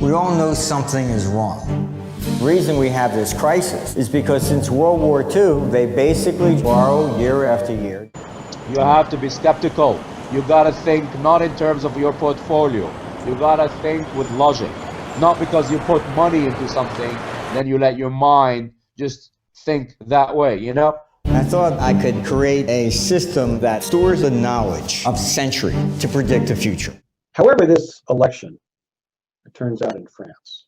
We all know something is wrong. The reason we have this crisis is because since World War II, they basically borrow year after year. You have to be skeptical. You gotta think not in terms of your portfolio. You gotta think with logic. Not because you put money into something, then you let your mind just think that way, you know? I thought I could create a system that stores the knowledge of century to predict the future. However, this election, it turns out in France,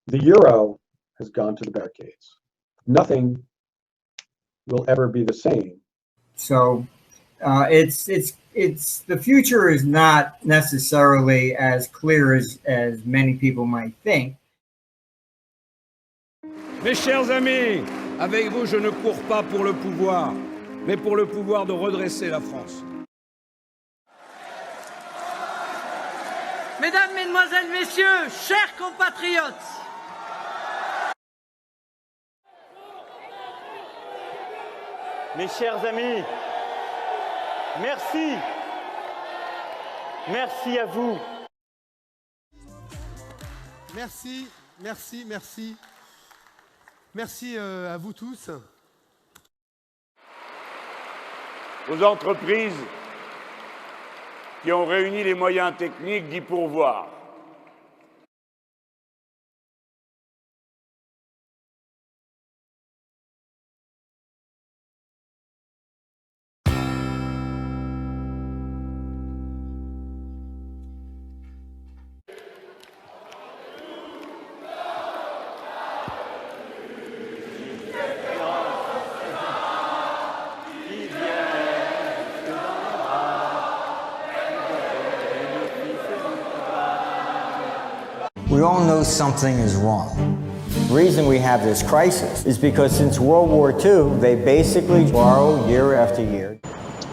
the euro has gone to the barricades. Nothing will ever be the same. So it's the future is not necessarily as clear as many people might think. Mes chers amis, avec vous, je ne cours pas pour le pouvoir, mais pour le pouvoir de redresser la France. Mesdames, Mesdemoiselles, Messieurs, chers compatriotes, mes chers amis, merci. Merci à vous. Merci, merci, merci. Merci à vous tous. Aux entreprises qui ont réuni les moyens techniques d'y pourvoir. We all know something is wrong. The reason we have this crisis is because since World War II, they basically borrow year after year.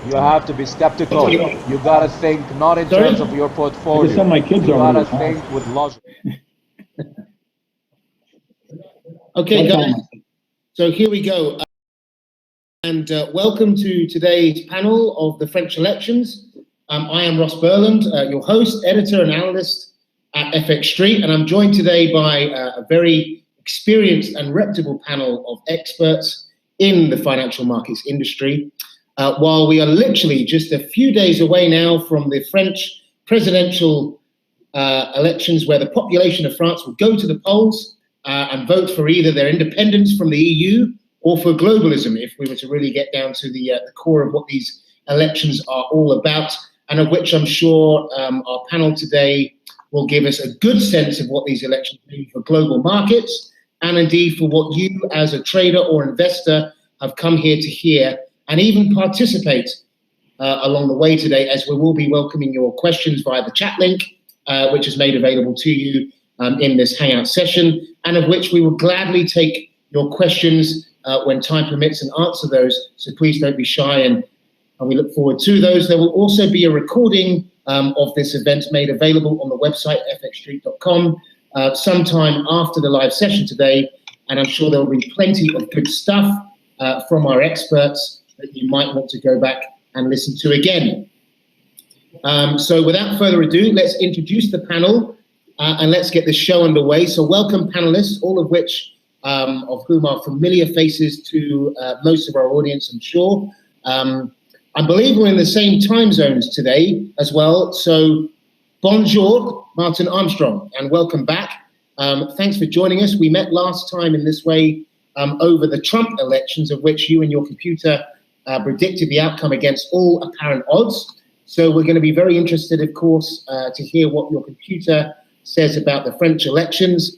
You have to be skeptical. You gotta think not in terms of your portfolio. You gotta think with logic. Okay, guys. So here we go. And welcome to today's panel of the French elections. I am Ross Burland, your host, editor and analyst at FX Street, and I'm joined today by a very experienced and reputable panel of experts in the financial markets industry. While we are literally just a few days away now from the French presidential elections, where the population of France will go to the polls and vote for either their independence from the EU or for globalism, if we were to really get down to the core of what these elections are all about, and of which I'm sure our panel today will give us a good sense of what these elections mean for global markets, and indeed for what you as a trader or investor have come here to hear and even participate along the way today, as we will be welcoming your questions via the chat link, which is made available to you in this Hangout session, and of which we will gladly take your questions when time permits and answer those. So please don't be shy, and we look forward to those. There will also be a recording of this event made available on the website fxstreet.com sometime after the live session today, and I'm sure there will be plenty of good stuff from our experts that you might want to go back and listen to again. So without further ado, let's introduce the panel and let's get the show underway. So welcome panelists, all of which of whom are familiar faces to most of our audience, I'm sure. I believe we're in the same time zones today as well. So bonjour, Martin Armstrong, and welcome back. Thanks for joining us. We met last time in this way over the Trump elections, of which you and your computer predicted the outcome against all apparent odds. So we're going to be very interested, of course, to hear what your computer says about the French elections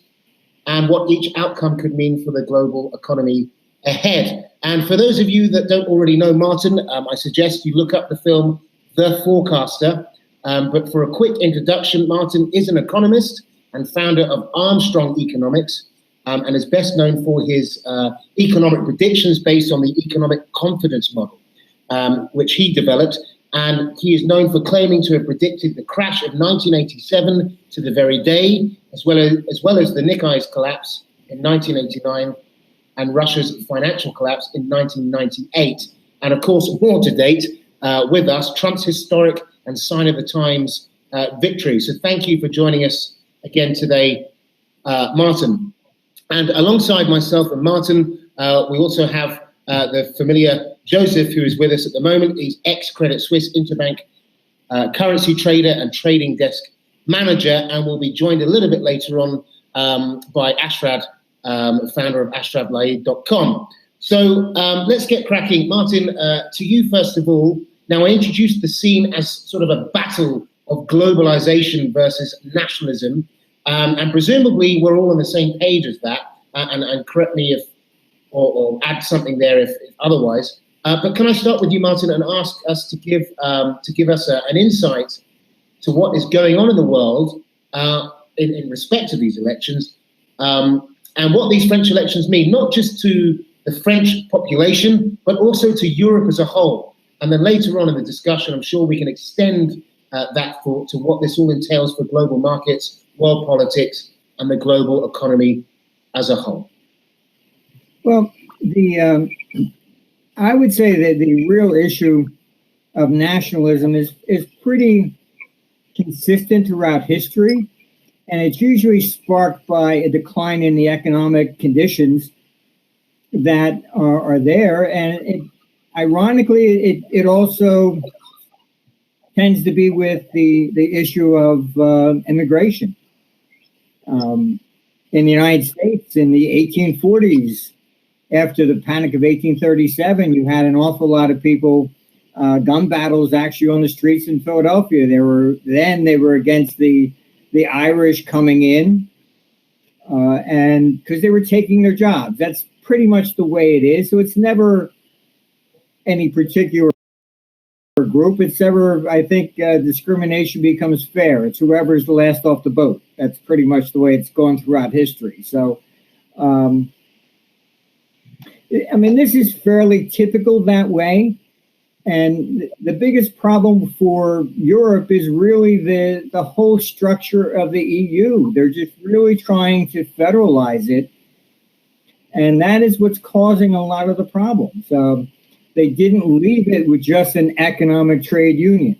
and what each outcome could mean for the global economy ahead. And for those of you that don't already know Martin, I suggest you look up the film The Forecaster. But for a quick introduction, Martin is an economist and founder of Armstrong Economics, and is best known for his economic predictions based on the economic confidence model, which he developed. And he is known for claiming to have predicted the crash of 1987 to the very day, as well as the Nikkei's collapse in 1989 and Russia's financial collapse in 1998. And of course, more to date, with us, Trump's historic and sign of the times victory. So thank you for joining us again today, Martin. And alongside myself and Martin, we also have the familiar Joseph, who is with us at the moment. He's ex-Credit Suisse interbank currency trader and trading desk manager, and will be joined a little bit later on by Ashraf, founder of ashraflaidi.com. So let's get cracking. Martin, to you first of all. Now, I introduced the scene as sort of a battle of globalization versus nationalism, and presumably we're all on the same page as that, and correct me if, or add something there if otherwise. But can I start with you, Martin, and ask us to give us an insight to what is going on in the world in respect to these elections, and what these French elections mean, not just to the French population, but also to Europe as a whole. And then later on in the discussion, I'm sure we can extend that thought to what this all entails for global markets, world politics, and the global economy as a whole. Well, I would say that the real issue of nationalism is pretty consistent throughout history, and it's usually sparked by a decline in the economic conditions that are there. And ironically, it also tends to be with the issue of immigration. In the United States in the 1840s, after the Panic of 1837, you had an awful lot of people, gun battles actually on the streets in Philadelphia. They were against the Irish coming in, and because they were taking their jobs. That's pretty much the way it is. So it's never any particular group. It's ever, I think, discrimination becomes fair. It's whoever's the last off the boat. That's pretty much the way it's gone throughout history. So, I mean, this is fairly typical that way. And the biggest problem for Europe is really the whole structure of the EU. They're just really trying to federalize it. And that is what's causing a lot of the problems. They didn't leave it with just an economic trade union.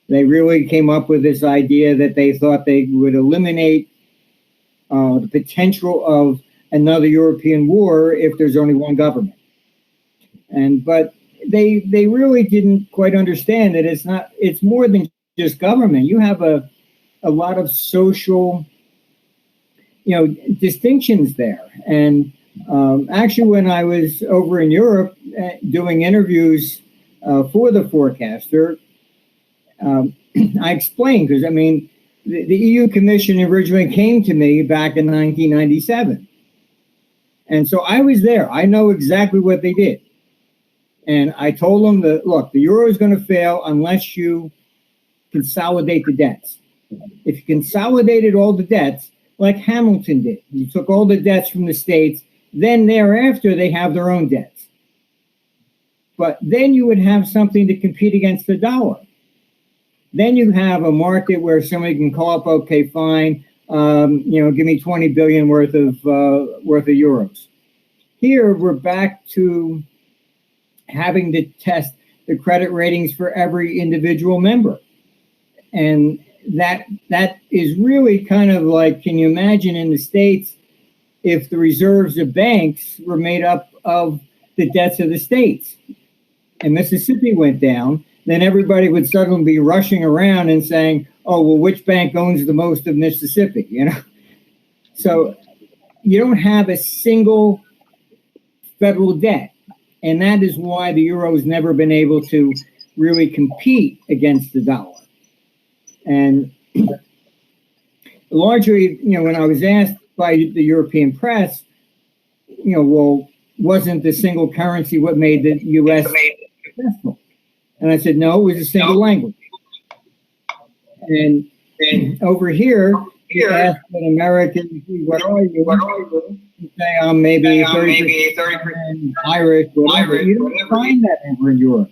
They really came up with this idea that they thought they would eliminate the potential of another European war if there's only one government. But they really didn't quite understand that it's more than just government. You have a lot of social, distinctions there. And actually, when I was over in Europe doing interviews for the forecaster, I explained, because I mean, the EU Commission originally came to me back in 1997. And so I was there. I know exactly what they did. And I told them that, look, the euro is going to fail unless you consolidate the debts. If you consolidated all the debts, like Hamilton did, you took all the debts from the states, then thereafter they have their own debts. But then you would have something to compete against the dollar. Then you have a market where somebody can call up, okay, fine, give me 20 billion worth of euros. Here we're back to having to test the credit ratings for every individual member. And that is really kind of like, can you imagine in the States if the reserves of banks were made up of the debts of the states and Mississippi went down, then everybody would suddenly be rushing around and saying, oh, well, which bank owns the most of Mississippi, So you don't have a single federal debt. And that is why the euro has never been able to really compete against the dollar. And largely, when I was asked by the European press, well, wasn't the single currency what made the U.S. successful? And I said, no, it was a single language. And over here, you ask an American, what are you? You say, I'm maybe 30% Irish, whatever. You don't find that over in Europe.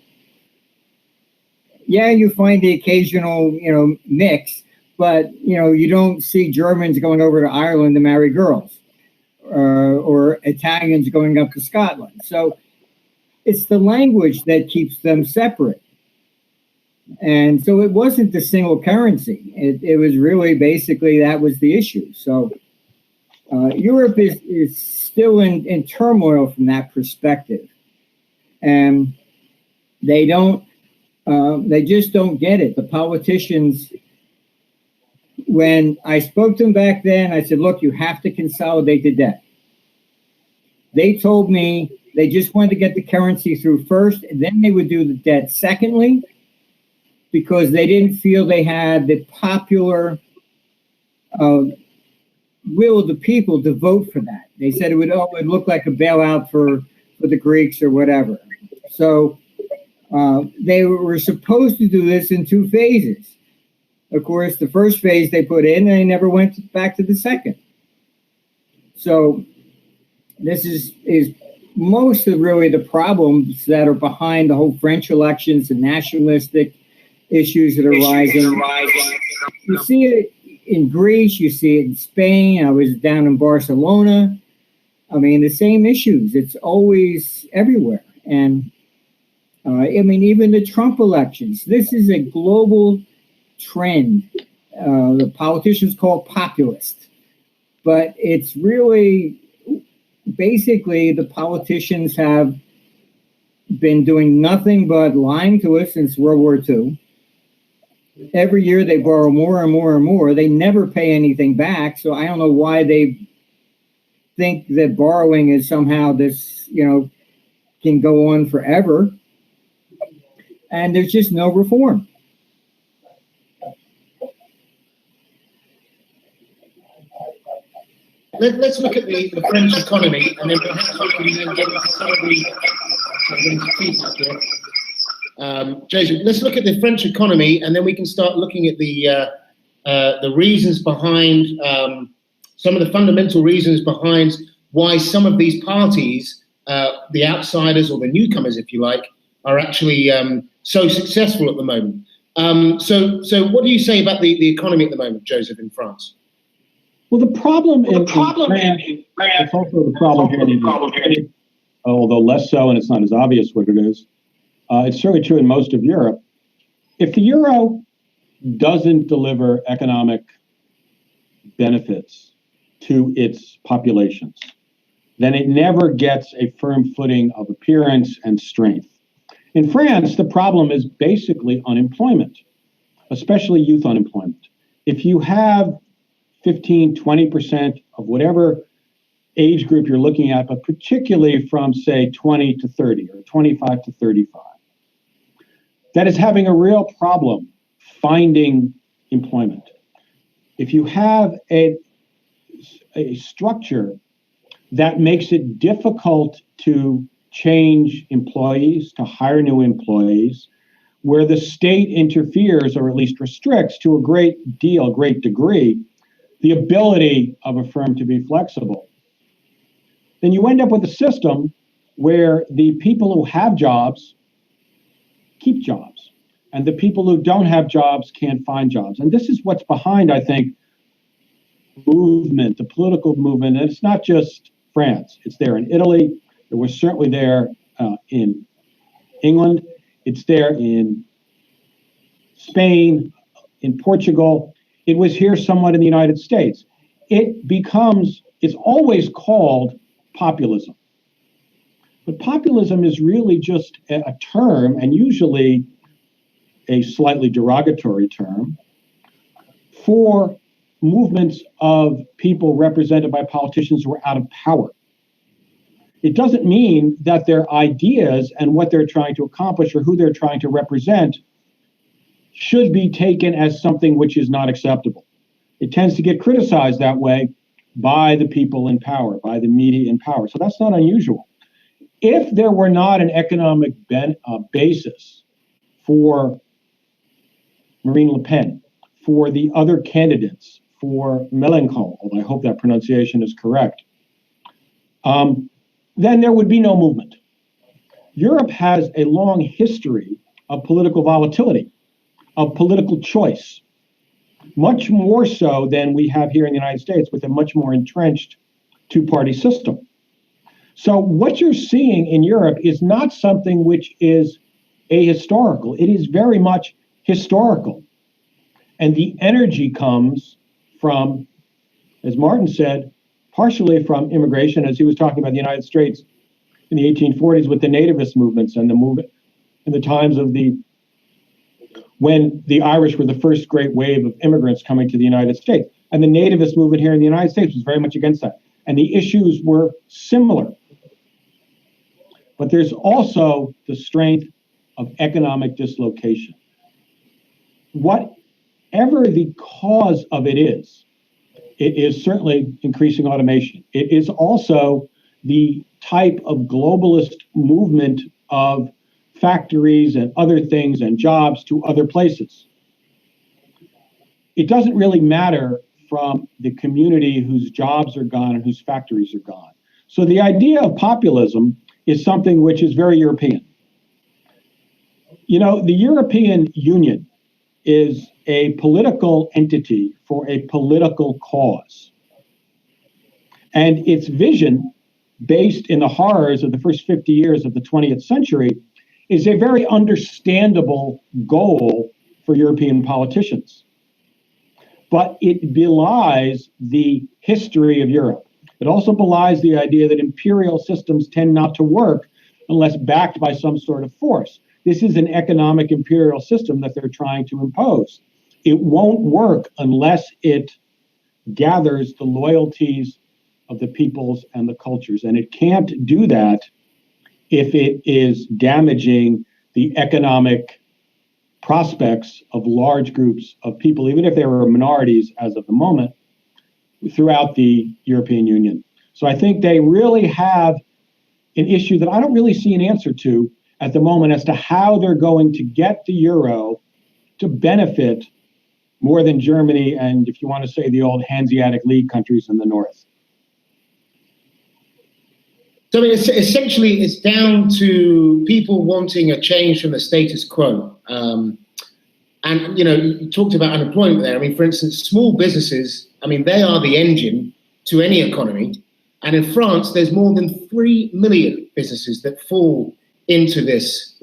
Yeah, you find the occasional, mix, but, you don't see Germans going over to Ireland to marry girls or Italians going up to Scotland. So it's the language that keeps them separate. And so it wasn't the single currency. It was really basically that was the issue. So Europe is still in turmoil from that perspective. And they just don't get it. The politicians, when I spoke to them back then, I said, look, you have to consolidate the debt. They told me they just wanted to get the currency through first, and then they would do the debt secondly, because they didn't feel they had the popular will of the people to vote for that. They said it would look like a bailout for the Greeks or whatever. So they were supposed to do this in 2 phases. Of course, the first phase they put in, and they never went back to the second. So this is most of really the problems that are behind the whole French elections and nationalistic issues that are rising. You see it in Greece, you see it in Spain. I was down in Barcelona. I mean, the same issues. It's always everywhere. And I mean, even the Trump elections, this is a global trend. The politicians call it populist, but it's really basically the politicians have been doing nothing but lying to us since World War II. Every year they borrow more and more and more. They never pay anything back. So I don't know why they think that borrowing is somehow this, can go on forever. And there's just no reform. Let's look at the French economy, and then perhaps we can then get into some of the feedback here. Joseph, let's look at the French economy, and then we can start looking at the reasons behind some of the fundamental reasons behind why some of these parties, the outsiders or the newcomers, if you like, are actually so successful at the moment. So what do you say about the economy at the moment, Joseph, in France? Well, the problem in France, it's also the problem here in the United States, although less so, and it's not as obvious what it is. It's certainly true in most of Europe. If the euro doesn't deliver economic benefits to its populations, then it never gets a firm footing of appearance and strength. In France, the problem is basically unemployment, especially youth unemployment. If you have 15, 20% of whatever age group you're looking at, but particularly from, say, 20 to 30 or 25 to 35, that is having a real problem finding employment. If you have a structure that makes it difficult to change employees, to hire new employees, where the state interferes or at least restricts to a great degree, the ability of a firm to be flexible, then you end up with a system where the people who have jobs keep jobs, and the people who don't have jobs can't find jobs. And this is what's behind, I think, the political movement. And it's not just France. It's there in Italy. It was certainly there in England. It's there in Spain, in Portugal. It was here somewhat in the United States. It's always called populism. But populism is really just a term, and usually a slightly derogatory term, for movements of people represented by politicians who are out of power. It doesn't mean that their ideas and what they're trying to accomplish or who they're trying to represent should be taken as something which is not acceptable. It tends to get criticized that way by the people in power, by the media in power. So that's not unusual. If there were not an economic basis for Marine Le Pen, for the other candidates, for Mélenchon, although I hope that pronunciation is correct, then there would be no movement. Europe has a long history of political volatility, of political choice, much more so than we have here in the United States with a much more entrenched two-party system. So what you're seeing in Europe is not something which is ahistorical. It is very much historical. And the energy comes from, as Martin said, partially from immigration, as he was talking about the United States in the 1840s with the nativist movements and the movement in the times of when the Irish were the first great wave of immigrants coming to the United States. And the nativist movement here in the United States was very much against that. And the issues were similar. But there's also the strength of economic dislocation. Whatever the cause of it is certainly increasing automation. It is also the type of globalist movement of factories and other things and jobs to other places. It doesn't really matter from the community whose jobs are gone and whose factories are gone. So the idea of populism is something which is very European. The European Union is a political entity for a political cause. And its vision, based in the horrors of the first 50 years of the 20th century, is a very understandable goal for European politicians. But it belies the history of Europe. It also belies the idea that imperial systems tend not to work unless backed by some sort of force. This is an economic imperial system that they're trying to impose. It won't work unless it gathers the loyalties of the peoples and the cultures. And it can't do that if it is damaging the economic prospects of large groups of people, even if they were minorities as of the moment, throughout the European Union. So I think they really have an issue that I don't really see an answer to at the moment as to how they're going to get the euro to benefit more than Germany and, if you want to say, the old Hanseatic League countries in the north. So essentially, it's down to people wanting a change from the status quo. And, you talked about unemployment there. I mean, for instance, small businesses, they are the engine to any economy. And in France, there's more than 3 million businesses that falls into this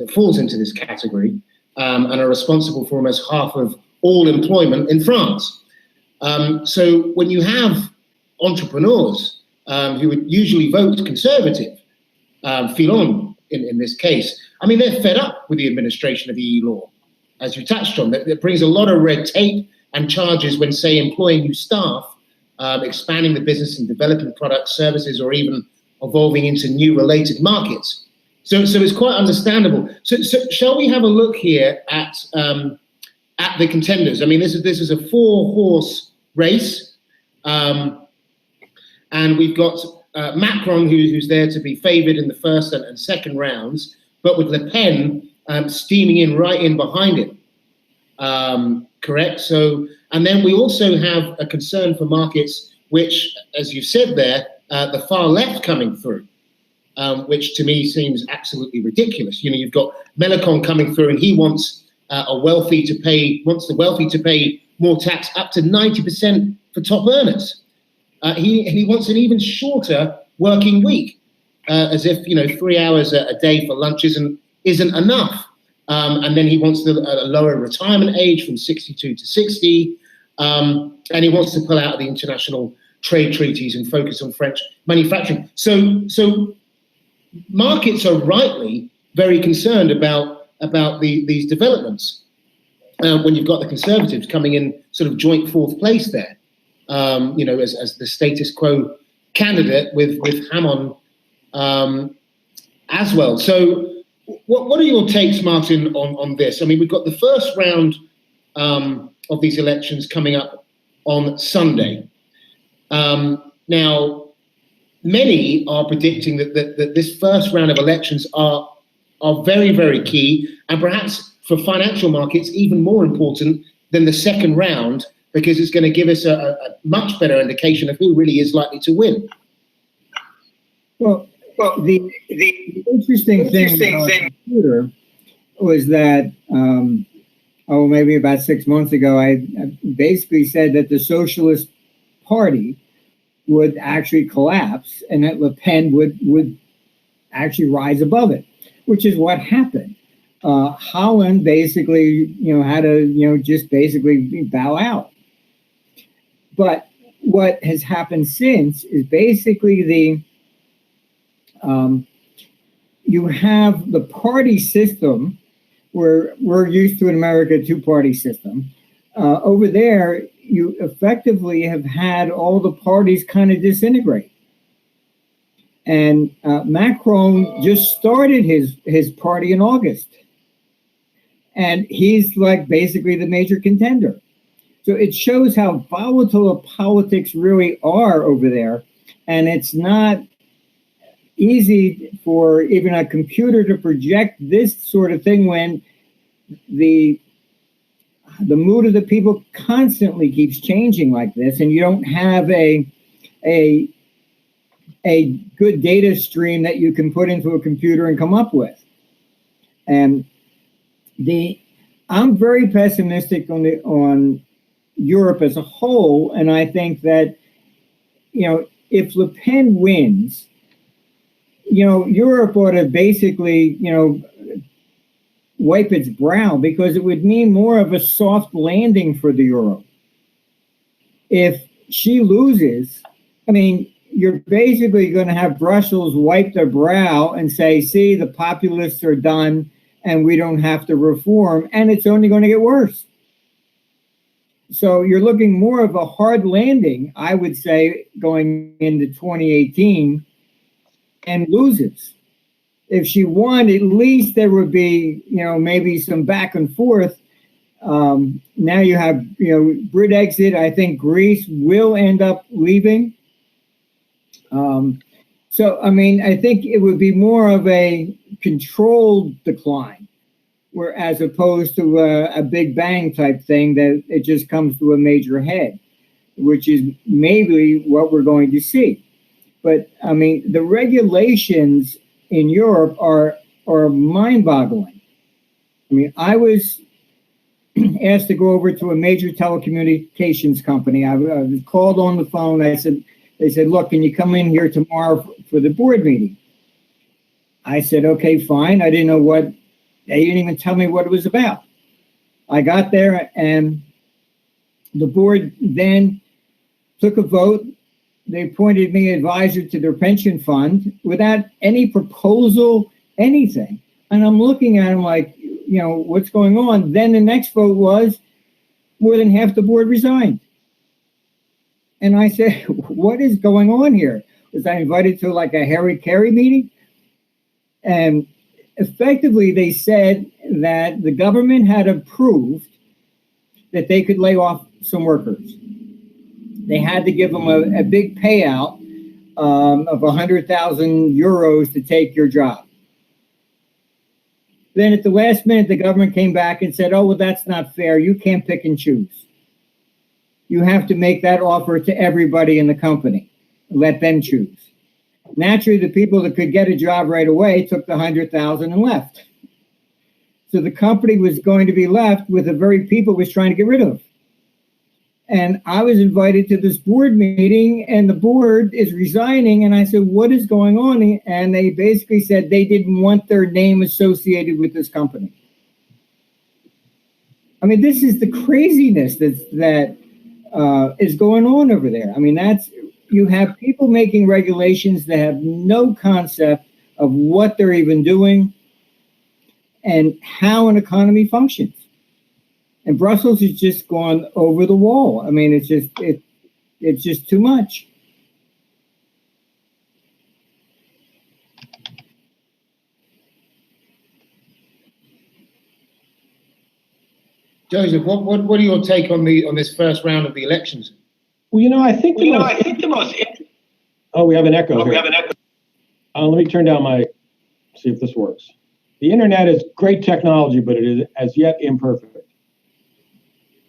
category and are responsible for almost half of all employment in France. So when you have entrepreneurs who would usually vote conservative, Fillon in this case, they're fed up with the administration of EU law, as you touched on. That brings a lot of red tape and charges when, say, employing new staff, expanding the business and developing products, services, or even evolving into new related markets. So it's quite understandable. So shall we have a look here at the contenders? This is a 4-horse race, and we've got Macron, who's there to be favoured in the first and second rounds, but with Le Pen steaming in right in behind him. Correct. So, and then we also have a concern for markets, which, as you said there, the far left coming through, which to me seems absolutely ridiculous. You've got Mélenchon coming through, and he wants the wealthy to pay more tax, up to 90% for top earners. He wants an even shorter working week, as if 3 hours a day for lunch isn't enough. And then he wants a lower retirement age from 62 to 60, and he wants to pull out of the international trade treaties and focus on French manufacturing. So markets are rightly very concerned about these developments when you've got the Conservatives coming in sort of joint fourth place there, as the status quo candidate with Hamon as well. So what are your takes, Martin, on this? We've got the first round of these elections coming up on Sunday. Now, many are predicting that this first round of elections are very, very key, and perhaps for financial markets even more important than the second round, because it's going to give us a much better indication of who really is likely to win. Well, the interesting thing on Twitter was that, maybe about 6 months ago, I basically said that the Socialist Party would actually collapse and that Le Pen would actually rise above it, which is what happened. Holland basically, had to, just basically bow out. But what has happened since is basically you have the party system where we're used to in America, a two-party system. Over there, you effectively have had all the parties kind of disintegrate. And Macron just started his party in August. And he's like basically the major contender. So it shows how volatile politics really are over there. And it's not easy for even a computer to project this sort of thing when the mood of the people constantly keeps changing like this, and you don't have a good data stream that you can put into a computer and come up with. And I'm very pessimistic on Europe as a whole, and I think that, if Le Pen wins, Europe ought to basically, wipe its brow, because it would mean more of a soft landing for the euro. If she loses, you're basically going to have Brussels wipe their brow and say, see, the populists are done and we don't have to reform, and it's only going to get worse. So you're looking more of a hard landing, I would say, going into 2018, and loses. If she won, at least there would be, maybe some back and forth. Now you have, Brit exit. I think Greece will end up leaving. I think it would be more of a controlled decline, as opposed to a big bang type thing that it just comes to a major head, which is maybe what we're going to see. But the regulations in Europe are mind-boggling. I was asked to go over to a major telecommunications company. I was called on the phone. They said, look, can you come in here tomorrow for the board meeting? I said, okay, fine. They didn't even tell me what it was about. I got there, and the board then took a vote. They appointed me advisor to their pension fund without any proposal, anything. And I'm looking at them like, what's going on? Then the next vote was more than half the board resigned. And I said, what is going on here? Was I invited to like a Harry Carey meeting? And effectively, they said that the government had approved that they could lay off some workers. They had to give them a big payout of 100,000 euros to take your job. Then at the last minute, the government came back and said, oh, well, that's not fair. You can't pick and choose. You have to make that offer to everybody in the company. Let them choose. Naturally, the people that could get a job right away took the 100,000 and left. So the company was going to be left with the very people it was trying to get rid of. And I was invited to this board meeting, and the board is resigning. And I said, what is going on? And they basically said they didn't want their name associated with this company. This is the craziness that is going on over there. You have people making regulations that have no concept of what they're even doing and how an economy functions. And Brussels has just gone over the wall. It's just too much. Joseph, what are your take on this first round of the elections? Well, I think the most. Oh, we have an echo. Let me turn down see if this works. The internet is great technology, but it is as yet imperfect.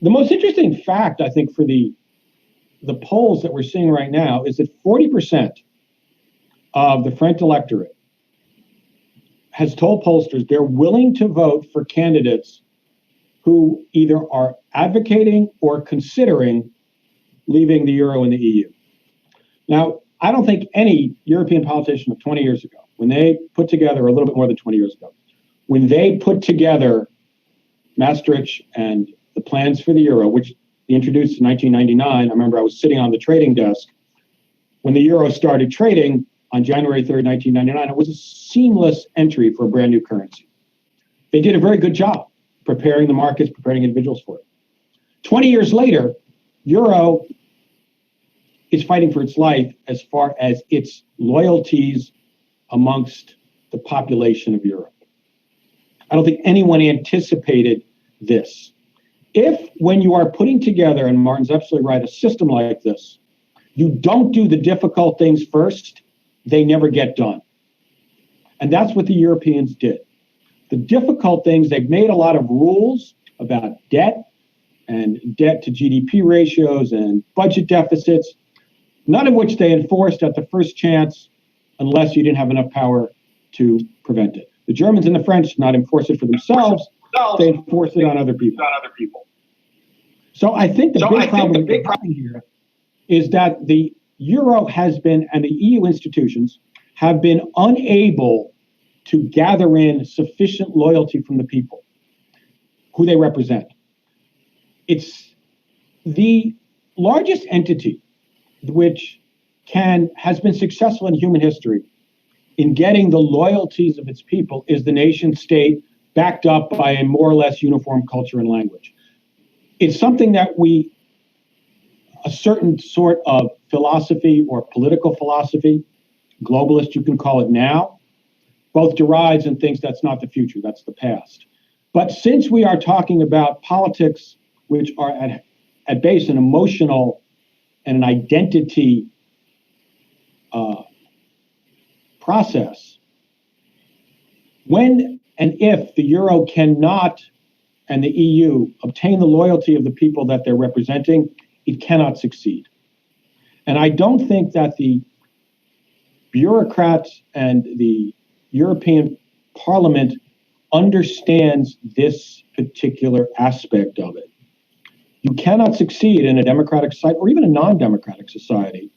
The most interesting fact, I think, for the polls that we're seeing right now is that 40% of the French electorate has told pollsters they're willing to vote for candidates who either are advocating or considering leaving the euro and the EU. Now, I don't think any European politician of 20 years ago, when they put together, a little bit more than 20 years ago, when they put together Maastricht and the plans for the euro, which introduced in 1999. I remember I was sitting on the trading desk when the euro started trading on January 3rd, 1999. It was a seamless entry for a brand new currency. They did a very good job preparing the markets, preparing individuals for it. 20 years later, euro is fighting for its life as far as its loyalties amongst the population of Europe. I don't think anyone anticipated this. If, when you are putting together, and Martin's absolutely right, a system like this, you don't do the difficult things first, they never get done. And that's what the Europeans did. The difficult things, they've made a lot of rules about debt and debt to GDP ratios and budget deficits, none of which they enforced at the first chance unless you didn't have enough power to prevent it. The Germans and the French did not enforce it for themselves, they enforced it on other people. So I think the big problem here is that the euro has been, and the EU institutions have been unable to gather in sufficient loyalty from the people who they represent. It's the largest entity which has been successful in human history in getting the loyalties of its people is the nation state, backed up by a more or less uniform culture and language. It's something that a certain sort of philosophy or political philosophy, globalist you can call it now, both derides and thinks that's not the future, that's the past. But since we are talking about politics which are at base an emotional and an identity process, when and if the euro cannot and the EU obtain the loyalty of the people that they're representing, it cannot succeed. And I don't think that the bureaucrats and the European Parliament understands this particular aspect of it. You cannot succeed in a democratic society or even a non-democratic society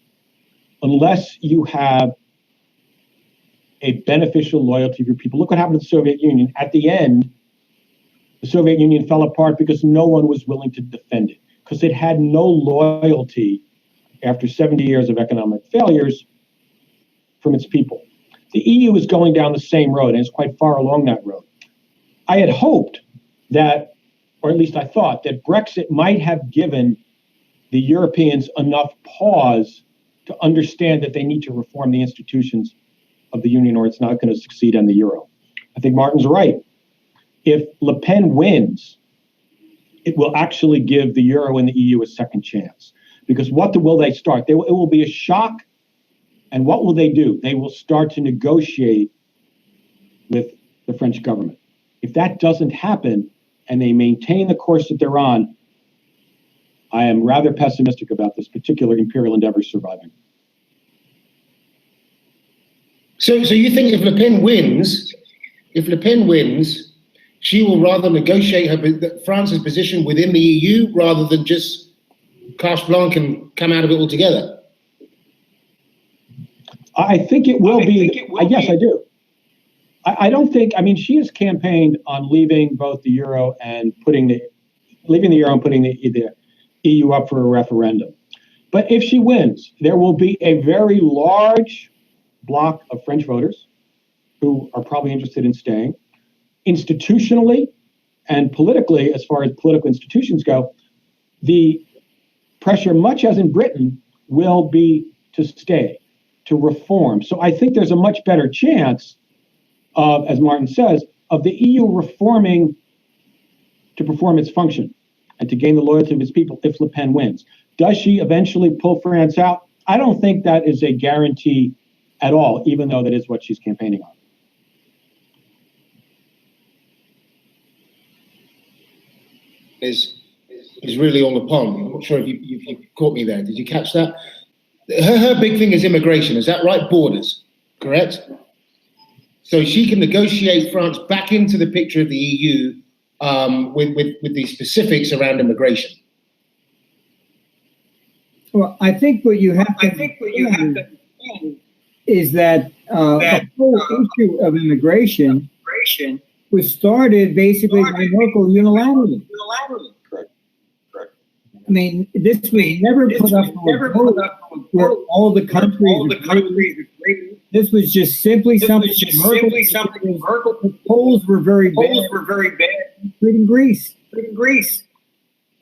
unless you have a beneficial loyalty of your people. Look what happened to the Soviet Union. At the end, the Soviet Union fell apart because no one was willing to defend it, because it had no loyalty after 70 years of economic failures from its people. The EU is going down the same road, and it's quite far along that road. I had hoped that, or at least I thought, that Brexit might have given the Europeans enough pause to understand that they need to reform the institutions of the Union, or it's not going to succeed on the euro. I think Martin's right. If Le Pen wins, it will actually give the euro and the EU a second chance. Because will they start? It will be a shock. And what will they do? They will start to negotiate with the French government. If that doesn't happen and they maintain the course that they're on, I am rather pessimistic about this particular imperial endeavor surviving. So you think if Le Pen wins, she will rather negotiate France's position within the EU rather than just carte blanche and come out of it altogether? I think it will be. Yes, I do. I don't think. I mean, she has campaigned on leaving both the euro and putting the EU up for a referendum. But if she wins, there will be a very large block of French voters who are probably interested in staying. Institutionally and politically, as far as political institutions go, the pressure, much as in Britain, will be to stay, to reform. So I think there's a much better chance of, as Martin says, of the EU reforming to perform its function and to gain the loyalty of its people if Le Pen wins. Does she eventually pull France out? I don't think that is a guarantee at all, even though that is what she's campaigning on. Is really on the pond. I'm not sure if you caught me there. Did you catch that? Her big thing is immigration. Is that right? Borders, correct? So she can negotiate France back into the picture of the EU with the specifics around immigration. Well, I think what you have to is that the whole issue of immigration was started basically by local unilaterally. Correct. I mean, this was never put up where all the countries agreed. This was just simply something Merkel. The polls were very bad, including Greece.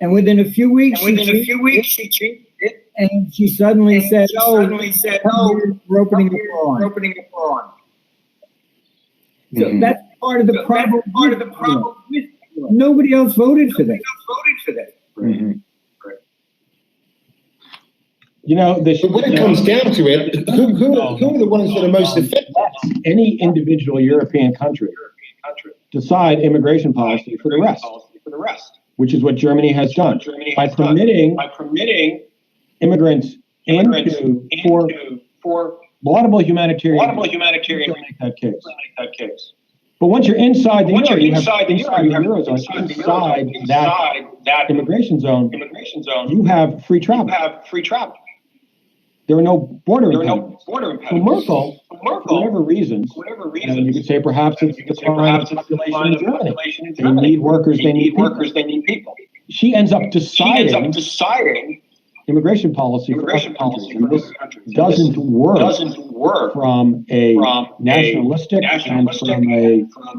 And within a few weeks, she changed it, and she suddenly said, we're opening the floor." So that's part of the problem. Nobody else voted for that. Mm-hmm. You know, but when it comes down to it, who are the ones that are most affected? Any individual European country decide immigration policy for the rest, which is what Germany has done by permitting immigrants for laudable humanitarian to make that case. But once you're inside the euro, you have inside the eurozone, inside that immigration zone, you have free travel. There are no border impediments. For Merkel, for whatever reasons, and you could say perhaps it's the decline of population in Germany. They need workers, they need people. She ends up deciding immigration policy for other countries. And this doesn't work from a nationalistic and from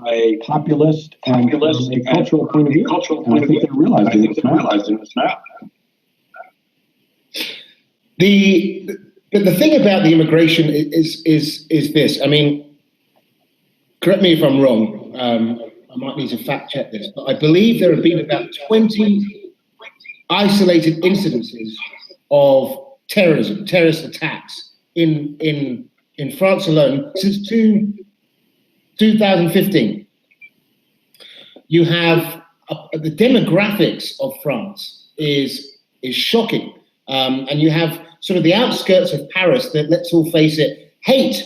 a populist and from a cultural point of view. And I think they're realizing this now. But the thing about the immigration is this. I mean, correct me if I'm wrong. I might need to fact check this, but I believe there have been about 20 isolated incidences of terrorist attacks in France alone since 2015. You have the demographics of France is shocking, and you have sort of the outskirts of Paris that, let's all face it, hate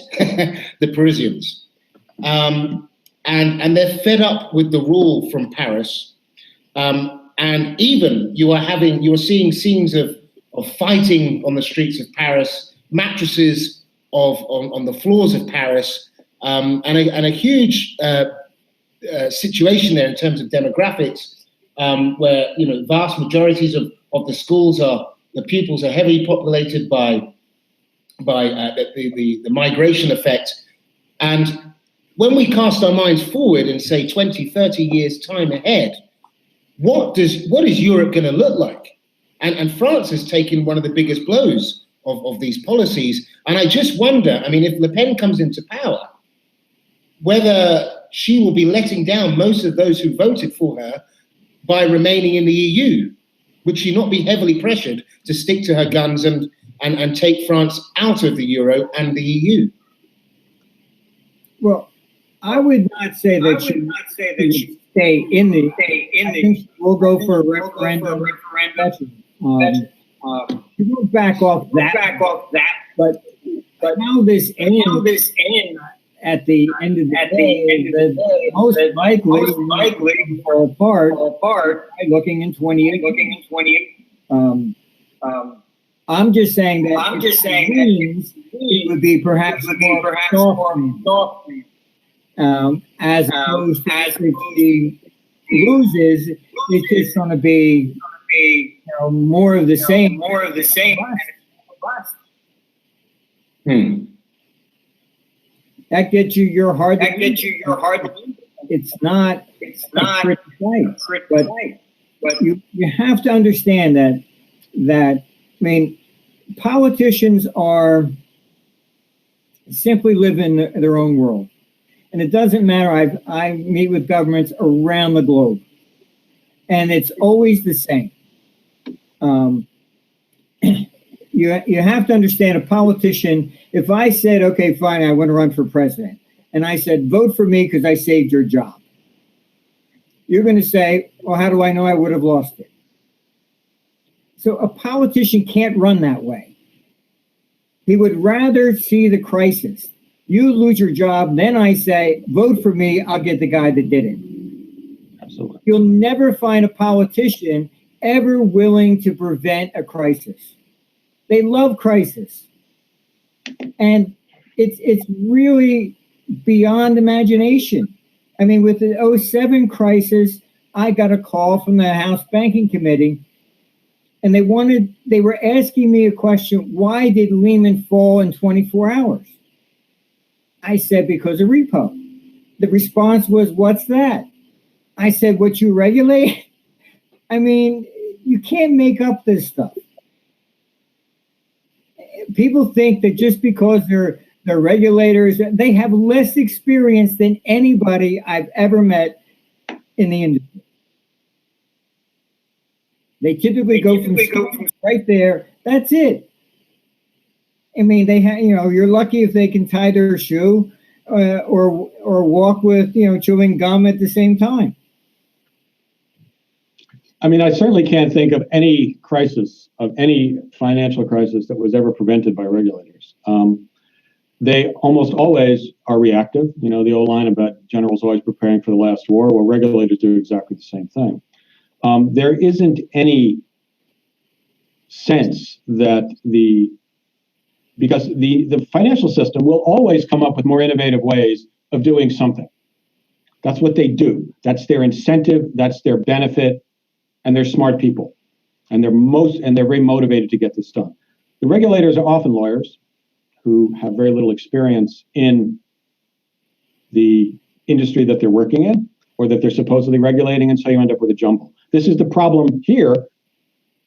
the Parisians, and they're fed up with the rule from Paris, and even you are seeing scenes of fighting on the streets of Paris, mattresses on the floors of Paris, and a huge situation there in terms of demographics, where vast majorities of the schools the pupils are heavily populated by the migration effect. And when we cast our minds forward and say 20, 30 years time ahead, what is Europe going to look like? And France has taken one of the biggest blows of these policies. And I just wonder, I mean, if Le Pen comes into power, whether she will be letting down most of those who voted for her by remaining in the EU. Would she not be heavily pressured to stick to her guns and take France out of the euro and the EU? Well, I would not say that she should stay in the. I think we'll go for a referendum. She won't back off that. But how this ends at the end of the day, most likely fall apart by looking in 28. I'm just saying that it would be perhaps more as opposed to if she loses, it's just going to be more of the same. That gets you your hard. It's not a fight. But you have to understand that I mean, politicians are simply live in their own world, and it doesn't matter. I meet with governments around the globe, and it's always the same. You have to understand a politician. If I said, okay, fine, I want to run for president, and I said, vote for me because I saved your job, you're going to say, well, how do I know I would have lost it? So a politician can't run that way. He would rather see the crisis. You lose your job, then I say, vote for me, I'll get the guy that did it. Absolutely. You'll never find a politician ever willing to prevent a crisis. They love crisis. And it's really beyond imagination. I mean, with the 07 crisis, I got a call from the House Banking Committee, And they were asking me a question, why did Lehman fall in 24 hours? I said, because of repo. The response was, what's that? I said, what you regulate? I mean, you can't make up this stuff. People think that just because they're regulators, they have less experience than anybody I've ever met in the industry. They typically go from right there. That's it. I mean, they have, you're lucky if they can tie their shoe or walk with, chewing gum at the same time. I mean, I certainly can't think of any crisis, of any financial crisis that was ever prevented by regulators. They almost always are reactive. The old line about generals always preparing for the last war. Well, regulators do exactly the same thing. There isn't any sense that because the financial system will always come up with more innovative ways of doing something. That's what they do. That's their incentive. That's their benefit. And they're smart people, and they're very motivated to get this done. The regulators are often lawyers who have very little experience in the industry that they're working in or that they're supposedly regulating, and so you end up with a jumble. This is the problem here,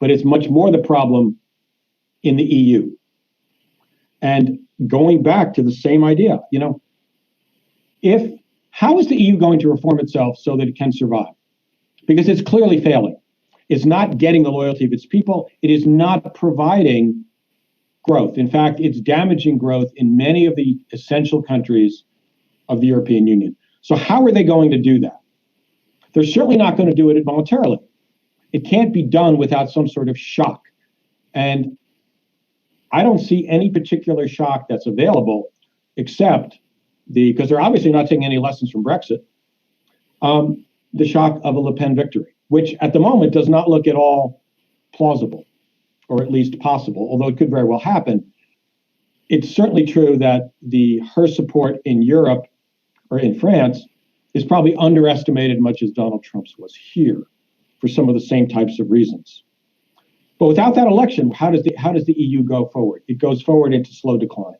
but it's much more the problem in the EU. And going back to the same idea, how is the EU going to reform itself so that it can survive? Because it's clearly failing. It's not getting the loyalty of its people. It is not providing growth. In fact, it's damaging growth in many of the essential countries of the European Union. So how are they going to do that? They're certainly not going to do it voluntarily. It can't be done without some sort of shock. And I don't see any particular shock that's available except because they're obviously not taking any lessons from Brexit, the shock of a Le Pen victory, which at the moment does not look at all plausible, or at least possible, although it could very well happen. It's certainly true that her support in Europe or in France is probably underestimated much as Donald Trump's was here for some of the same types of reasons. But without that election, how does the EU go forward? It goes forward into slow decline.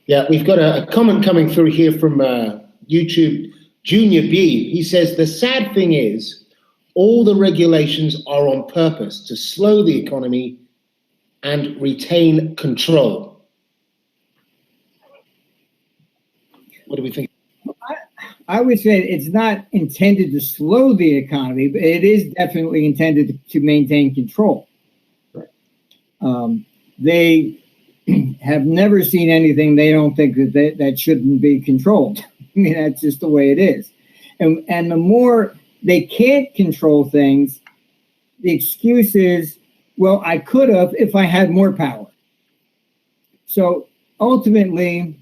Yeah, we've got a comment coming through here from YouTube, Junior B. He says, the sad thing is, all the regulations are on purpose to slow the economy and retain control. What do we think? I would say it's not intended to slow the economy, but it is definitely intended to maintain control. Right. They have never seen anything they don't think that shouldn't be controlled. I mean, that's just the way it is. And the more they can't control things, the excuse is, well, I could have if I had more power. So ultimately,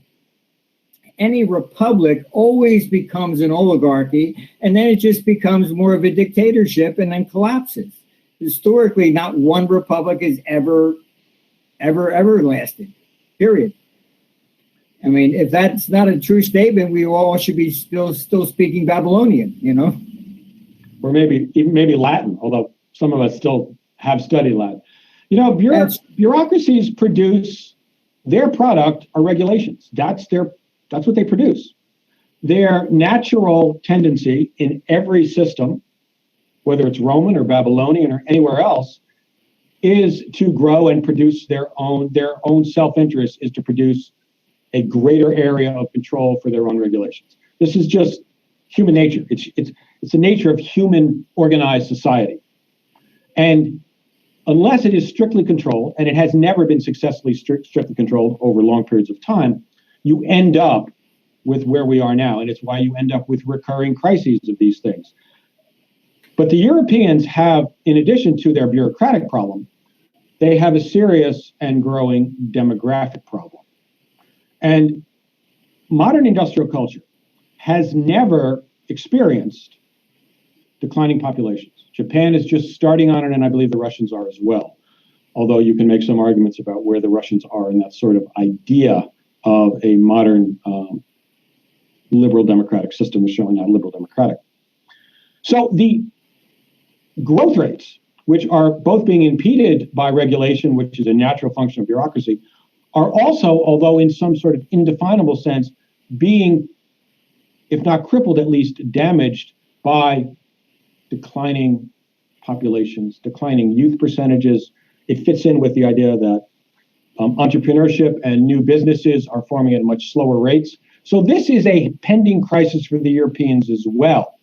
any republic always becomes an oligarchy, and then it just becomes more of a dictatorship and then collapses. Historically, not one republic has ever lasted, period. I mean, if that's not a true statement, we all should be still speaking Babylonian, Or maybe Latin, although some of us still have studied Latin. Bureaucracies produce their product are regulations. That's what they produce. Their natural tendency in every system, whether it's Roman or Babylonian or anywhere else, is to grow and produce their own self-interest is to produce a greater area of control for their own regulations. This is just human nature. It's the nature of human organized society. And unless it is strictly controlled, and it has never been successfully strictly controlled over long periods of time, you end up with where we are now. And it's why you end up with recurring crises of these things. But the Europeans have, in addition to their bureaucratic problem, they have a serious and growing demographic problem. And modern industrial culture has never experienced declining populations. Japan is just starting on it, and I believe the Russians are as well. Although you can make some arguments about where the Russians are in that sort of idea of a modern liberal democratic system is showing how liberal democratic. So the growth rates, which are both being impeded by regulation, which is a natural function of bureaucracy, are also, although in some sort of indefinable sense, being, if not crippled, at least damaged by declining populations, declining youth percentages. It fits in with the idea that entrepreneurship and new businesses are forming at much slower rates. So this is a pending crisis for the Europeans as well.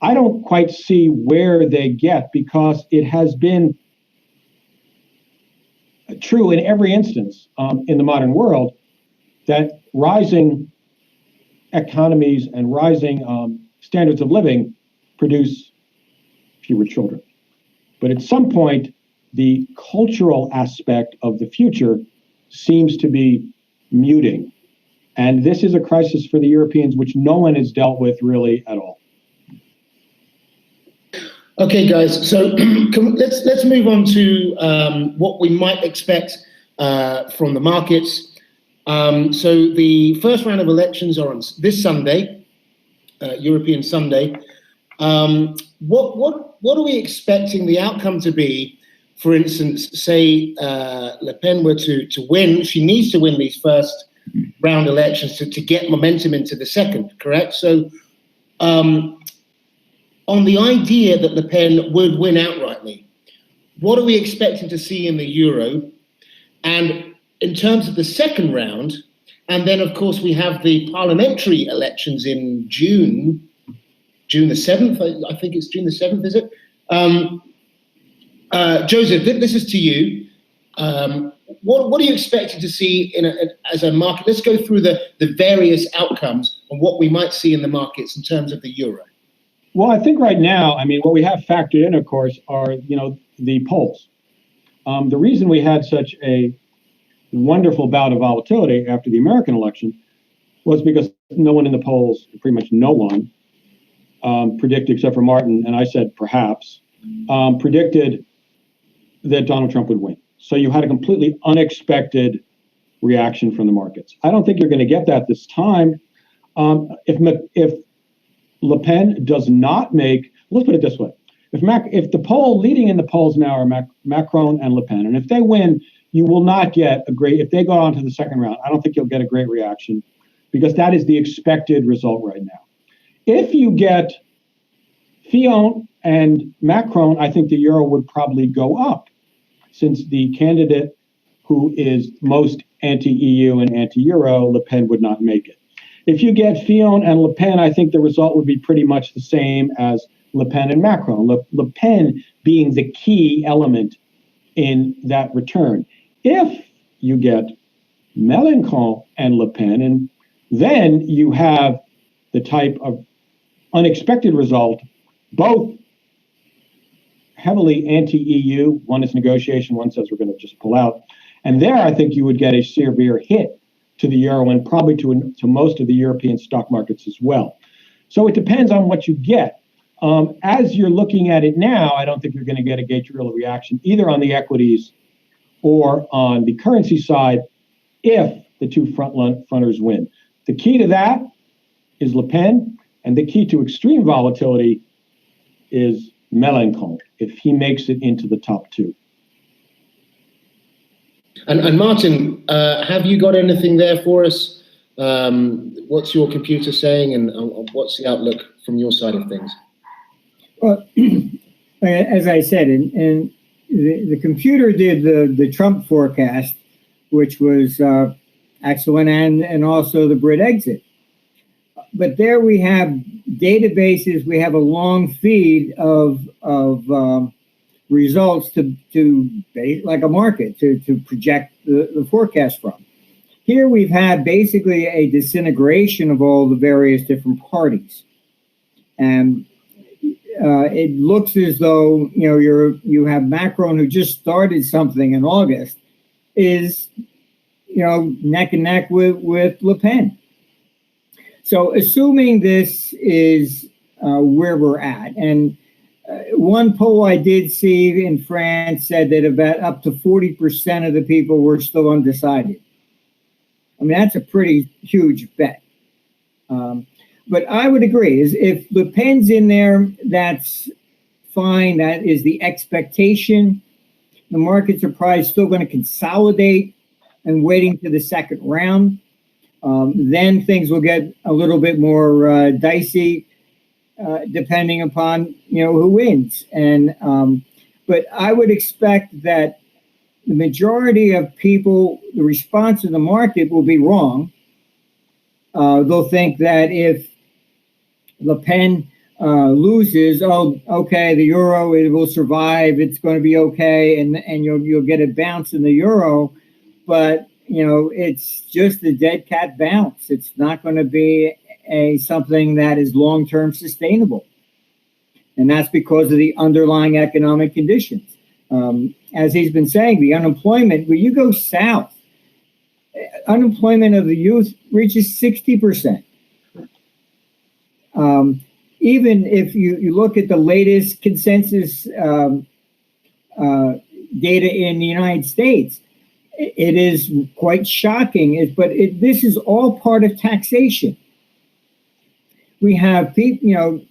I don't quite see where they get, because it has been true in every instance in the modern world that rising economies and rising standards of living produce fewer children. But at some point, the cultural aspect of the future seems to be muting. And this is a crisis for the Europeans, which no one has dealt with really at all. Okay, guys. So let's move on to what we might expect from the markets. So the first round of elections are on this Sunday, European Sunday. What are we expecting the outcome to be? For instance, say Le Pen were to win, she needs to win these first round elections to get momentum into the second, correct? So on the idea that Le Pen would win outrightly, what are we expecting to see in the euro? And in terms of the second round, and then of course we have the parliamentary elections in June the 7th, I think it's June the 7th, is it? Joseph, this is to you. What are you expecting to see as a market? Let's go through the various outcomes and what we might see in the markets in terms of the euro. Well, I think right now, I mean, what we have factored in, of course, are, the polls. The reason we had such a wonderful bout of volatility after the American election was because no one in the polls, pretty much no one, predicted, except for Martin, and I said perhaps, predicted that Donald Trump would win. So you had a completely unexpected reaction from the markets. I don't think you're going to get that this time. If Le Pen does not make, let's put it this way, if the poll leading in the polls now are Macron and Le Pen, and if they win, you will not get a great, if they go on to the second round, I don't think you'll get a great reaction, because that is the expected result right now. If you get Fillon and Macron, I think the euro would probably go up, since the candidate who is most anti-EU and anti-euro, Le Pen, would not make it. If you get Fillon and Le Pen, I think the result would be pretty much the same as Le Pen and Macron, Le Pen being the key element in that return. If you get Mélenchon and Le Pen, and then you have the type of unexpected result, both heavily anti-EU, one is negotiation, one says we're going to just pull out. And there, I think you would get a severe hit to the euro and probably to most of the European stock markets as well. So it depends on what you get. As you're looking at it now, I don't think you're going to get a great real reaction either on the equities or on the currency side if the two frontrunners win. The key to that is Le Pen, and the key to extreme volatility is Mélenchon, if he makes it into the top two. And Martin, have you got anything there for us? What's your computer saying, and what's the outlook from your side of things? Well, as I said, and the computer did the Trump forecast, which was excellent, and also the Brit exit. But there we have databases. We have a long feed of results to like a market to project the forecast from. Here we've had basically a disintegration of all the various different parties, and it looks as though you have Macron, who just started something in August, is neck and neck with Le Pen. So assuming this is where we're at, and one poll I did see in France said that about up to 40% of the people were still undecided. I mean, that's a pretty huge bet. but I would agree is if Le Pen's in there, that's fine. That is the expectation. The markets are probably still going to consolidate and waiting to the second round. Then things will get a little bit more dicey, depending upon who wins. And but I would expect that the majority of people, the response to the market will be wrong. They'll think that if Le Pen loses, oh, okay, the euro, it will survive, it's going to be okay, and you'll get a bounce in the euro, but it's just a dead cat bounce. It's not going to be something that is long-term sustainable, and that's because of the underlying economic conditions. As he's been saying, the unemployment, when you go south, unemployment of the youth reaches 60%. Even if you look at the latest consensus data in the United States, it is quite shocking. But this is all part of taxation. We have people,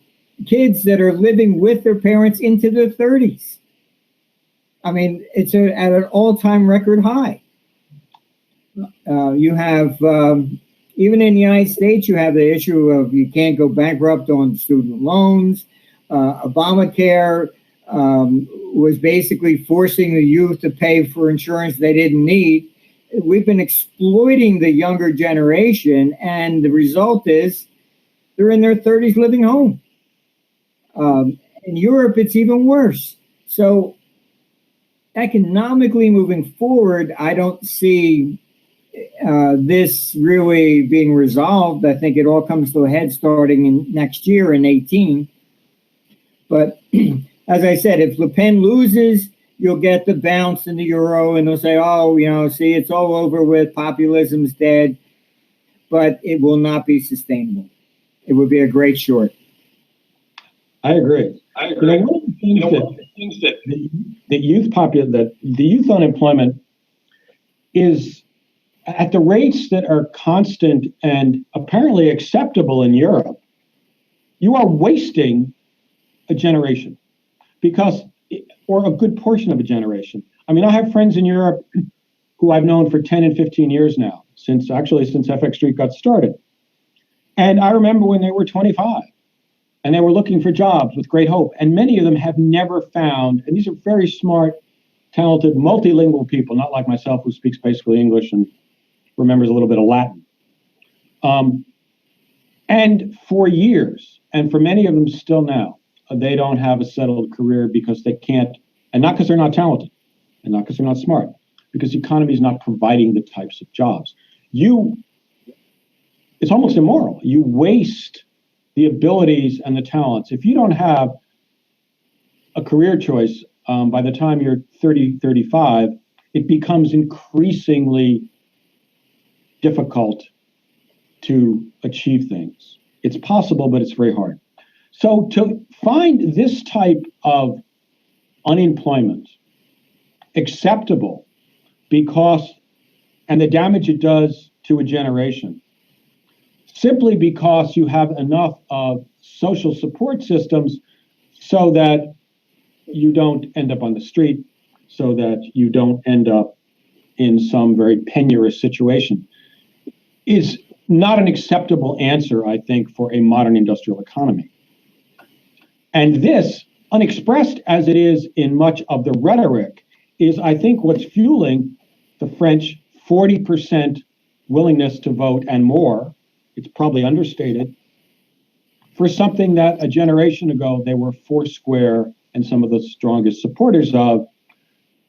kids that are living with their parents into their 30s. I mean, it's at an all-time record high. You have, even in the United States, you have the issue of you can't go bankrupt on student loans. Obamacare was basically forcing the youth to pay for insurance they didn't need. We've been exploiting the younger generation, and the result is they're in their 30s living home. In Europe, it's even worse. So economically moving forward, I don't see this really being resolved. I think it all comes to a head starting in next year in 18. But as I said, if Le Pen loses, you'll get the bounce in the euro, and they'll say, oh, see, it's all over with, populism's dead. But it will not be sustainable. It would be a great short. I agree. One of the things that the youth unemployment is at the rates that are constant and apparently acceptable in Europe. You are wasting a generation or a good portion of a generation. I mean, I have friends in Europe who I've known for 10 and 15 years now, since FX Street got started. And I remember when they were 25 and they were looking for jobs with great hope. And many of them have never found, and these are very smart, talented, multilingual people, not like myself who speaks basically English and remembers a little bit of Latin. And for years, and for many of them still now, they don't have a settled career because they can't, and not because they're not talented, and not because they're not smart, because the economy is not providing the types of jobs. It's almost immoral. You waste the abilities and the talents. If you don't have a career choice by the time you're 30, 35, it becomes increasingly difficult to achieve things. It's possible, but it's very hard. So to find this type of unemployment acceptable and the damage it does to a generation, simply because you have enough of social support systems so that you don't end up on the street, so that you don't end up in some very penurious situation, is not an acceptable answer, I think, for a modern industrial economy. And this, unexpressed as it is in much of the rhetoric, is, I think, what's fueling the French 40% willingness to vote and more. It's probably understated, for something that a generation ago they were foursquare and some of the strongest supporters of,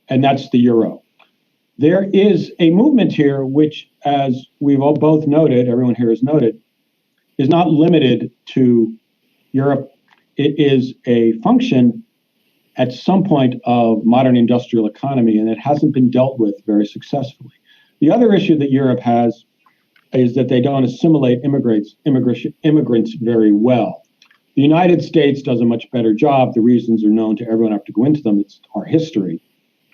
and that's the euro. There is a movement here which, as we've all both noted, everyone here has noted, is not limited to Europe. It is a function at some point of modern industrial economy, and it hasn't been dealt with very successfully. The other issue that Europe has is that they don't assimilate immigrants very well. The United States does a much better job. The reasons are known to everyone. I have to go into them. It's our history.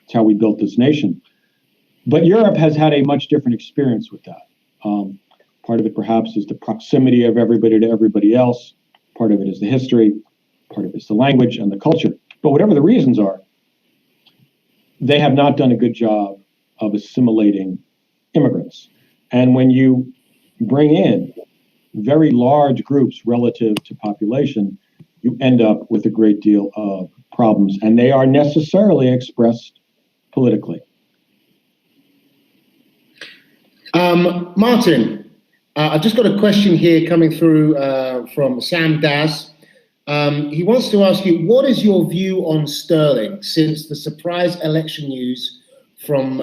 It's how we built this nation. But Europe has had a much different experience with that. Part of it perhaps is the proximity of everybody to everybody else. Part of it is the history. Part of it is the language and the culture. But whatever the reasons are, they have not done a good job of assimilating immigrants. And when you bring in very large groups relative to population, you end up with a great deal of problems, and they are necessarily expressed politically. Martin, I've just got a question here coming through from Sam Daz. He wants to ask you, what is your view on sterling since the surprise election news from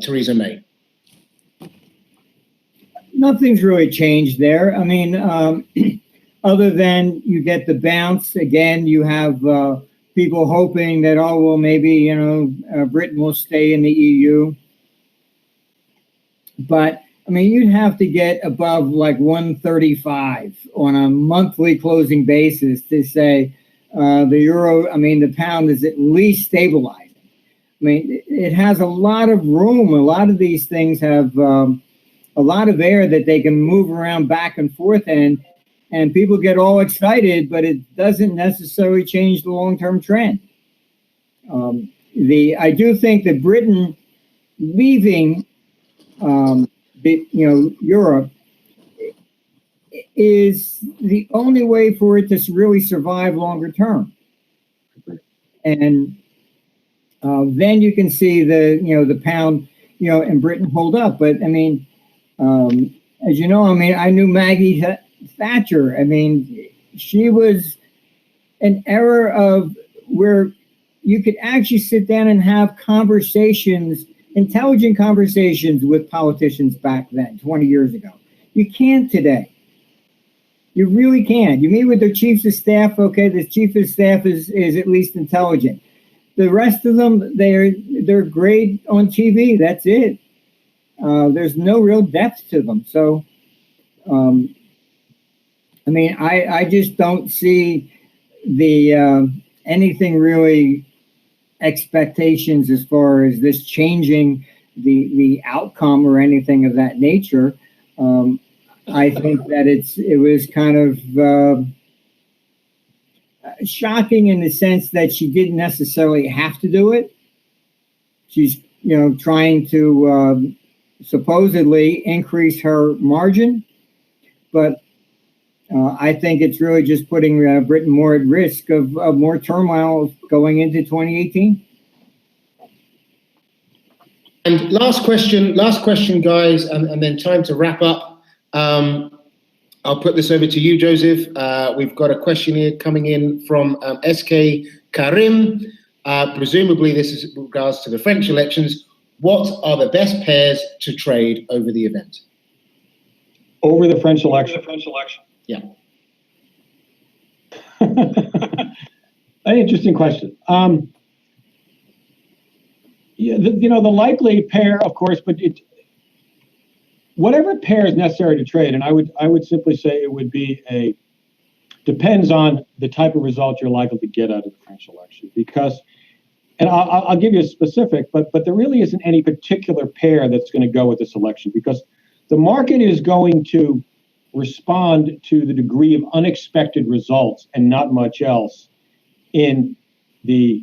Theresa May? Nothing's really changed there. I mean, other than you get the bounce, again, you have people hoping that, oh, well, maybe, Britain will stay in the EU. But, I mean, you'd have to get above like 135 on a monthly closing basis to say the pound is at least stabilizing. I mean, it has a lot of room. A lot of these things have a lot of air that they can move around back and forth in, and people get all excited, but it doesn't necessarily change the long-term trend. I do think that Britain leaving, Europe is the only way for it to really survive longer term, and then you can see the pound, in Britain hold up. But I mean, as you know, I knew Maggie Thatcher. I mean, she was an era of where you could actually sit down and have conversations, intelligent conversations with politicians back then, 20 years ago. You can't today. You really can't. You meet with their chiefs of staff. Okay, the chief of staff is at least intelligent. The rest of them, they're great on TV. That's it. There's no real depth to them. So, I just don't see the anything really expectations as far as this changing the outcome or anything of that nature. I think that it was kind of shocking in the sense that she didn't necessarily have to do it. She's trying to supposedly increase her margin, but I think it's really just putting Britain more at risk of more turmoil going into 2018. And last question, guys, and then time to wrap up. I'll put this over to you, Joseph. We've got a question here coming in from SK Karim. Presumably this is in regards to the French elections. What are the best pairs to trade over the event? Over the French election? Yeah. An interesting question. The likely pair, of course, but whatever pair is necessary to trade, and I would simply say it would be depends on the type of result you're likely to get out of the French election. Because, and I'll give you a specific, but there really isn't any particular pair that's going to go with this election, because the market is going to respond to the degree of unexpected results and not much else in the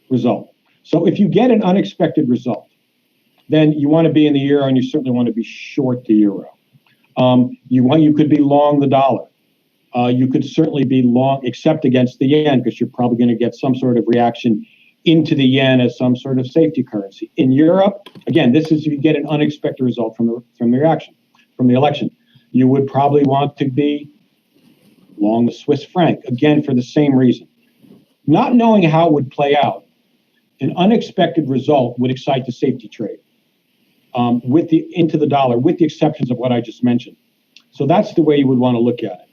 result. So if you get an unexpected result, then you want to be in the euro, and you certainly want to be short the euro. You could be long the dollar. You could certainly be long, except against the yen, because you're probably going to get some sort of reaction into the yen as some sort of safety currency. In Europe, again, this is, you get an unexpected result from the election. You would probably want to be long the Swiss franc, again, for the same reason. Not knowing how it would play out, an unexpected result would excite the safety trade into the dollar, with the exceptions of what I just mentioned. So that's the way you would want to look at it.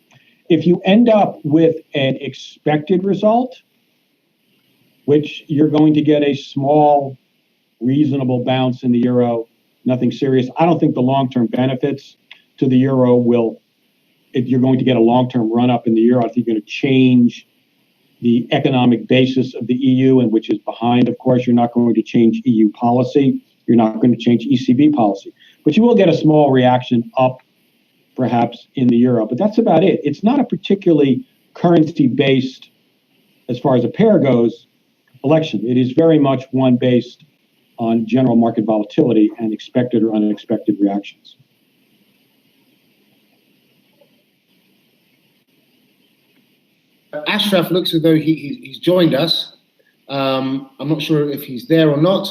If you end up with an expected result, which you're going to get a small, reasonable bounce in the euro, nothing serious. I don't think the long-term benefits to the euro you're going to get a long-term run-up in the euro. I think you're going to change the economic basis of the EU, and which is behind, of course. You're not going to change EU policy. You're not going to change ECB policy. But you will get a small reaction up, perhaps, in the euro. But that's about it. It's not a particularly currency-based, as far as a pair goes, election. It is very much one based on general market volatility and expected or unexpected reactions. Ashraf looks as though he's joined us. I'm not sure if he's there or not.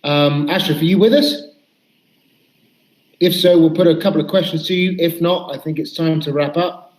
Ashraf, are you with us? If so, we'll put a couple of questions to you. If not, I think it's time to wrap up.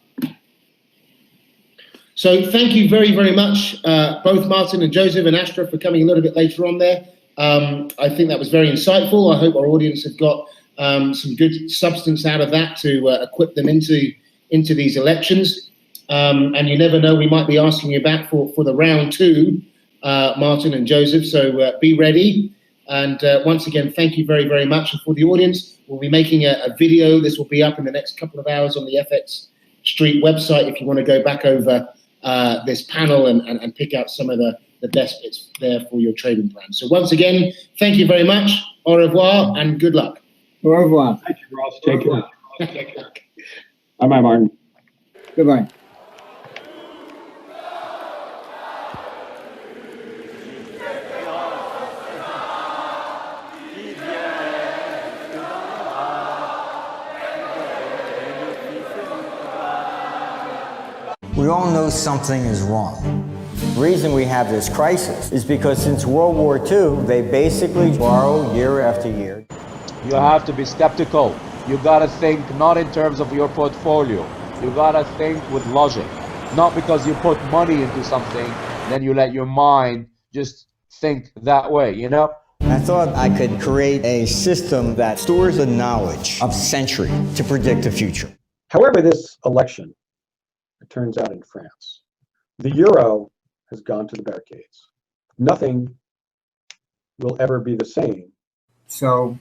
So thank you very, very much, both Martin and Joseph and Ashraf, for coming a little bit later on there. I think that was very insightful. I hope our audience have got some good substance out of that to equip them into these elections. And you never know, we might be asking you back for the round two, Martin and Joseph, so be ready. And once again, thank you very, very much. And for the audience, we'll be making a video. This will be up in the next couple of hours on the FX Street website if you want to go back over this panel and pick out some of the best bits there for your trading plan. So once again, thank you very much. Au revoir and good luck. Au revoir. Thank you, Ross. Take care. Bye-bye, Martin. Goodbye. We all know something is wrong. The reason we have this crisis is because since World War II, they basically borrow year after year. You have to be skeptical. You gotta think not in terms of your portfolio. You gotta think with logic. Not because you put money into something, then you let your mind just think that way, you know? I thought I could create a system that stores the knowledge of century to predict the future. However, this election, it turns out in France, the euro has gone to the barricades. Nothing will ever be the same. So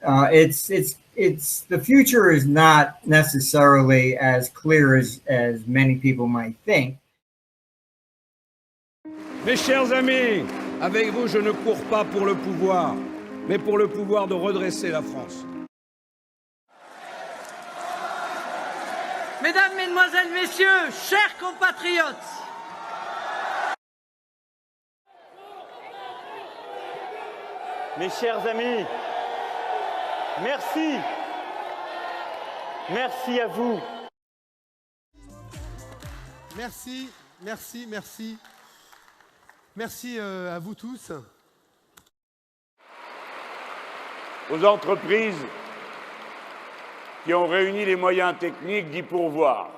it's the future is not necessarily as clear as many people might think. Mes chers amis, avec vous, je ne cours pas pour le pouvoir, mais pour le pouvoir de redresser la France. Mesdames, Mesdemoiselles, Messieurs, chers compatriotes, Mes chers amis, merci. Merci à vous. Merci, merci, merci. Merci à vous tous. Aux entreprises qui ont réuni les moyens techniques d'y pourvoir.